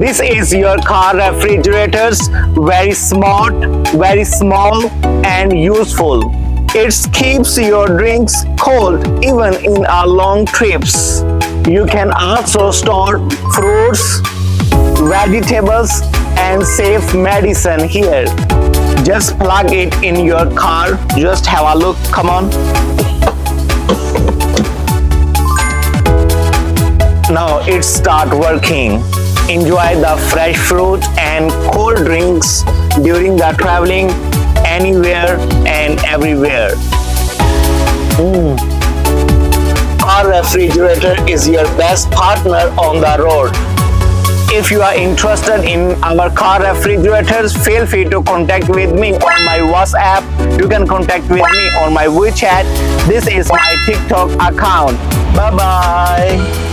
This is your car refrigerators. Very smart, very small and useful. It keeps your drinks cold even in our long trips. You can also store fruits, vegetables and safe medicine here. Just plug it in your car. Just have a look. Come on. Now it start working. Enjoy the fresh fruit and cold drinks during the traveling anywhere and everywhere. Our refrigerator is your best partner on the road. If you are interested in our car refrigerators, feel free to contact with me on my WhatsApp. You can contact with me on my WeChat. This is my TikTok account. Bye bye.